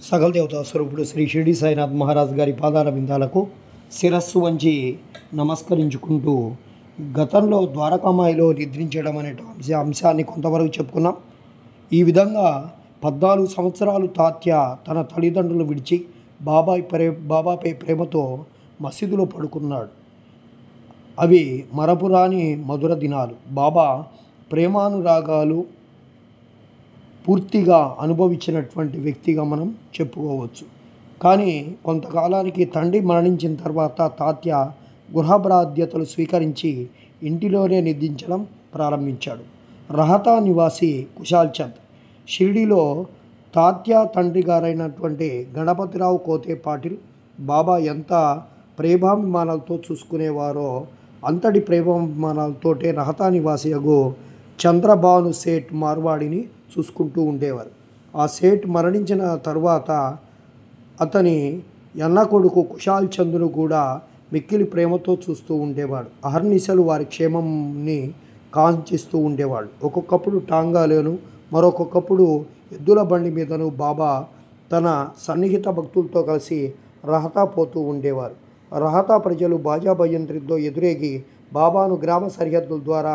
సకల దేవతా స్వరూపుడు శ్రీ షిరిడి సాయినాథ్ మహారాజ్ గారి పాదాల బిందాలకు శిరస్సు వంచి నమస్కరించుకుంటూ గతంలో ద్వారకామాయిలో నిద్రించడం అనే అంశాన్ని కొంతవరకు చెప్పుకున్నాం. ఈ విధంగా 14 సంవత్సరాలు తాత్య తన తల్లిదండ్రులు విడిచి బాబాపై ప్రేమతో మసీదులో పడుకున్నాడు. అవి మరపురాని మధుర దినాలు. బాబా ప్రేమానురాగాలు పూర్తిగా అనుభవించినటువంటి వ్యక్తిగా మనం చెప్పుకోవచ్చు. కానీ కొంతకాలానికి తండ్రి మరణించిన తర్వాత తాత్య గృహబాధ్యతలు స్వీకరించి ఇంటిలోనే నిద్రించడం ప్రారంభించాడు. రహతా నివాసి కుశాల్ చంద్ షిరిడీలో తాత్య తండ్రి గారైనటువంటి గణపతిరావు కోతే పాటిల్ బాబా ఎంత ప్రేమాభిమానాలతో చూసుకునేవారో అంతటి ప్రేమాభిమానాలతోటే రహతా నివాసియగు చంద్రబాను సేట్ మార్వాడిని చూసుకుంటూ ఉండేవారు. ఆ సేట్ మరణించిన తర్వాత అతని అన్న కొడుకు కుశాల్ చంద్ను కూడా మిక్కిలి ప్రేమతో చూస్తూ ఉండేవాడు. అహర్నిశలు వారి క్షేమంని కాంక్షిస్తూ ఉండేవాడు. ఒక్కొక్కప్పుడు టాంగాలోను, మరొకప్పుడు ఎద్దుల బండి మీదను బాబా తన సన్నిహిత భక్తులతో కలిసి రహతా పోతూ ఉండేవారు. రహతా ప్రజలు బాజా భజంత్రితో ఎదురేగి బాబాను గ్రామ సరిహద్దుల ద్వారా